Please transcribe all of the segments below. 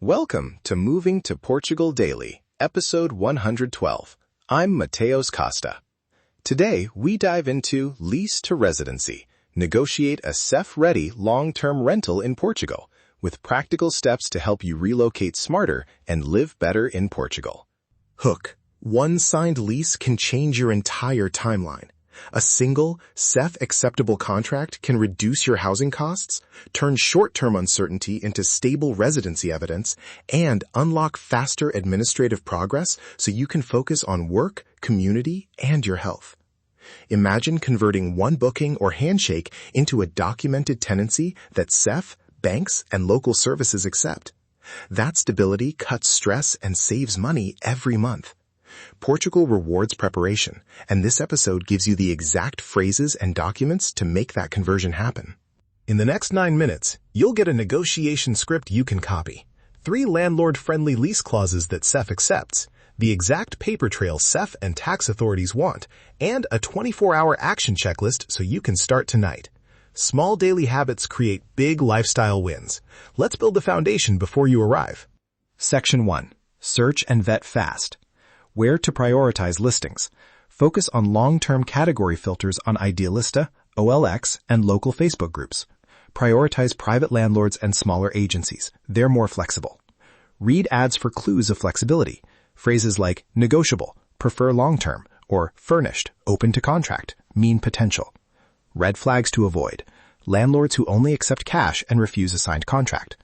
Welcome to Moving to Portugal Daily, episode 112. I'm Mateos Costa. Today, we dive into Lease to Residency, negotiate a SEF-Ready long-term rental in Portugal, with practical steps to help you relocate smarter and live better in Portugal. Hook. One signed lease can change your entire timeline. A single, SEF-acceptable contract can reduce your housing costs, turn short-term uncertainty into stable residency evidence, and unlock faster administrative progress so you can focus on work, community, and your health. Imagine converting one booking or handshake into a documented tenancy that SEF, banks, and local services accept. That stability cuts stress and saves money every month. Portugal rewards preparation, and this episode gives you the exact phrases and documents to make that conversion happen. In the next 9 minutes, you'll get a negotiation script you can copy, 3 landlord-friendly lease clauses that SEF accepts, the exact paper trail SEF and tax authorities want, and a 24-hour action checklist so you can start tonight. Small daily habits create big lifestyle wins. Let's build the foundation before you arrive. Section 1. Search and vet fast. Where to prioritize listings. Focus on long-term category filters on Idealista, OLX, and local Facebook groups. Prioritize private landlords and smaller agencies. They're more flexible. Read ads for clues of flexibility. Phrases like negotiable, prefer long-term, or furnished, open to contract, mean potential. Red flags to avoid. Landlords who only accept cash and refuse a signed contract.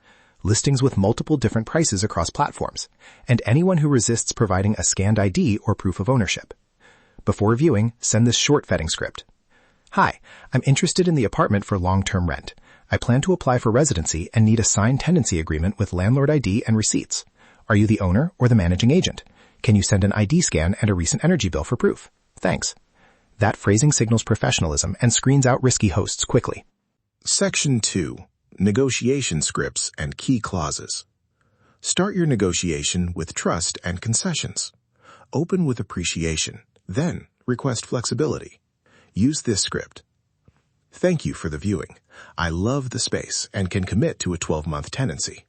Listings with multiple different prices across platforms, and anyone who resists providing a scanned ID or proof of ownership. Before viewing, send this short vetting script. Hi, I'm interested in the apartment for long-term rent. I plan to apply for residency and need a signed tenancy agreement with landlord ID and receipts. Are you the owner or the managing agent? Can you send an ID scan and a recent energy bill for proof? Thanks. That phrasing signals professionalism and screens out risky hosts quickly. Section 2. Negotiation scripts and key clauses. Start your negotiation with trust and concessions. Open with appreciation, then request flexibility. Use this script. Thank you for the viewing. I love the space and can commit to a 12-month tenancy.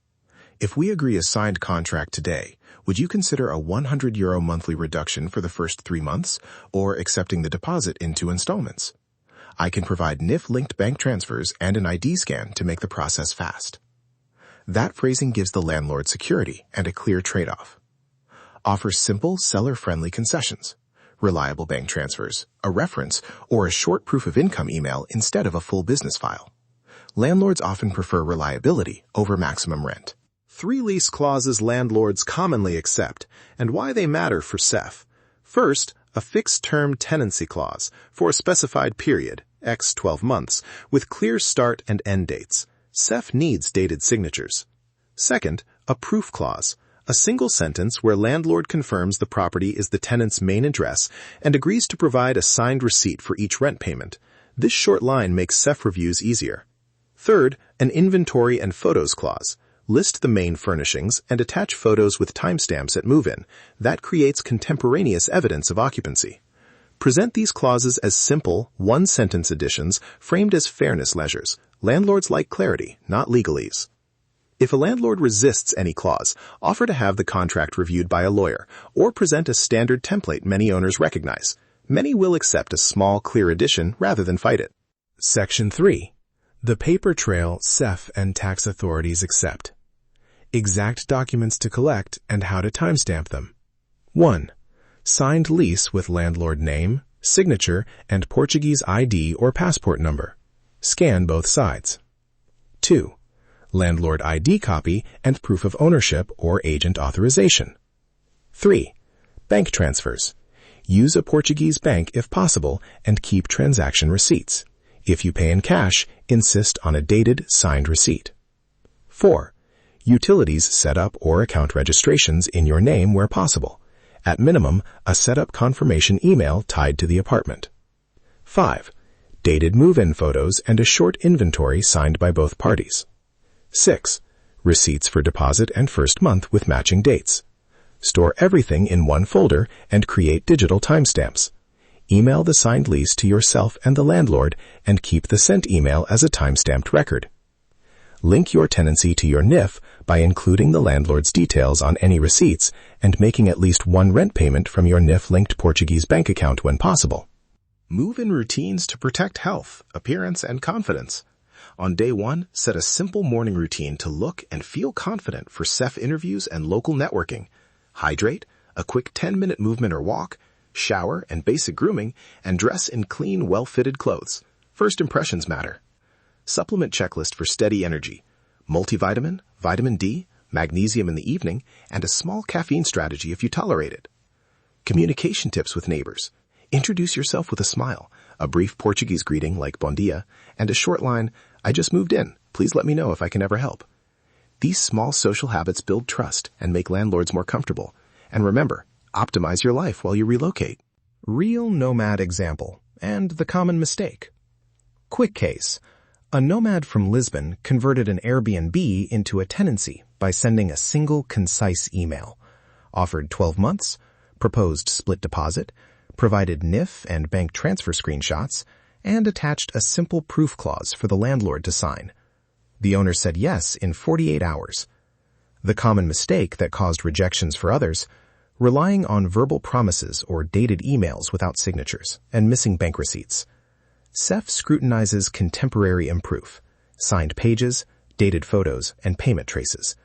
If we agree a signed contract today, would you consider a €100 monthly reduction for the first 3 months or accepting the deposit in 2 installments? I can provide NIF-linked bank transfers and an ID scan to make the process fast. That phrasing gives the landlord security and a clear trade-off. Offer simple, seller-friendly concessions, reliable bank transfers, a reference, or a short proof of income email instead of a full business file. Landlords often prefer reliability over maximum rent. 3 lease clauses landlords commonly accept, and why they matter for SEF. First, a fixed-term tenancy clause for a specified period, x 12 months, with clear start and end dates. SEF needs dated signatures. Second, a proof clause, a single sentence where landlord confirms the property is the tenant's main address and agrees to provide a signed receipt for each rent payment. This short line makes SEF reviews easier. Third, an inventory and photos clause. List the main furnishings and attach photos with timestamps at move-in. That creates contemporaneous evidence of occupancy. Present these clauses as simple, one-sentence additions framed as fairness measures. Landlords like clarity, not legalese. If a landlord resists any clause, offer to have the contract reviewed by a lawyer or present a standard template many owners recognize. Many will accept a small, clear addition rather than fight it. Section 3. The paper trail SEF and tax authorities accept. Exact documents to collect and how to timestamp them. 1. Signed lease with landlord name, signature, and Portuguese ID or passport number. Scan both sides. 2. Landlord ID copy and proof of ownership or agent authorization. 3. Bank transfers. Use a Portuguese bank if possible and keep transaction receipts. If you pay in cash, insist on a dated, signed receipt. 4. Utilities setup or account registrations in your name where possible. At minimum, a setup confirmation email tied to the apartment. 5. Dated move-in photos and a short inventory signed by both parties. 6. Receipts for deposit and first month with matching dates. Store everything in one folder and create digital timestamps. Email the signed lease to yourself and the landlord and keep the sent email as a timestamped record. Link your tenancy to your NIF by including the landlord's details on any receipts and making at least one rent payment from your NIF-linked Portuguese bank account when possible. Move in routines to protect health, appearance, and confidence. On day 1, set a simple morning routine to look and feel confident for SEF interviews and local networking. Hydrate, a quick 10-minute movement or walk, shower and basic grooming, and dress in clean, well-fitted clothes. First impressions matter. Supplement checklist for steady energy. Multivitamin, vitamin D, magnesium in the evening, and a small caffeine strategy if you tolerate it. Communication tips with neighbors. Introduce yourself with a smile, a brief Portuguese greeting like "Bom dia," and a short line, "I just moved in. Please let me know if I can ever help." These small social habits build trust and make landlords more comfortable. And remember, optimize your life while you relocate. Real nomad example and the common mistake. Quick case. A nomad from Lisbon converted an Airbnb into a tenancy by sending a single concise email. Offered 12 months, proposed split deposit, provided NIF and bank transfer screenshots, and attached a simple proof clause for the landlord to sign. The owner said yes in 48 hours. The common mistake that caused rejections for others: relying on verbal promises or dated emails without signatures and missing bank receipts. SEF scrutinizes contemporary proof, signed pages, dated photos, and payment traces.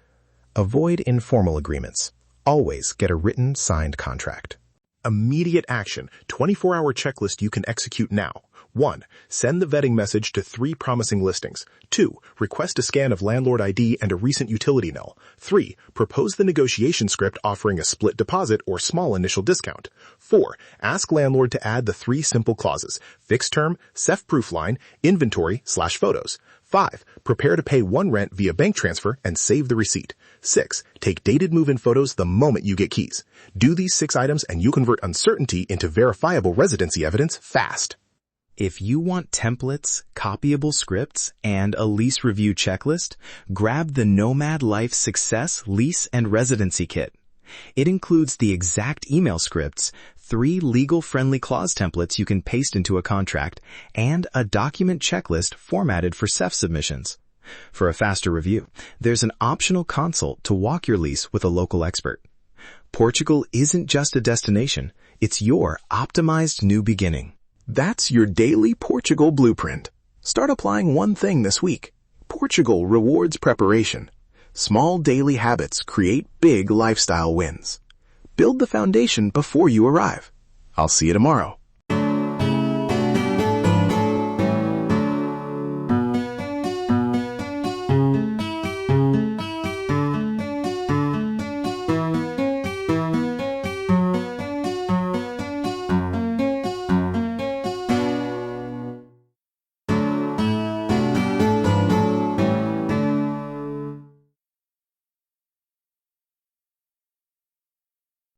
Avoid informal agreements. Always get a written, signed contract. Immediate action, 24-hour checklist you can execute now. 1. Send the vetting message to 3 promising listings. 2. Request a scan of landlord ID and a recent utility bill. 3. Propose the negotiation script offering a split deposit or small initial discount. 4. Ask landlord to add the 3 simple clauses: fixed term, SEF-proof line, inventory/photos. 5. Prepare to pay 1 rent via bank transfer and save the receipt. 6. Take dated move-in photos the moment you get keys. Do these 6 items and you convert uncertainty into verifiable residency evidence fast. If you want templates, copyable scripts, and a lease review checklist, grab the Nomad Life Success Lease and Residency Kit. It includes the exact email scripts, 3 legal-friendly clause templates you can paste into a contract, and a document checklist formatted for SEF submissions. For a faster review, there's an optional consult to walk your lease with a local expert. Portugal isn't just a destination, it's your optimized new beginning. That's your daily Portugal blueprint. Start applying one thing this week. Portugal rewards preparation. Small daily habits create big lifestyle wins. Build the foundation before you arrive. I'll see you tomorrow.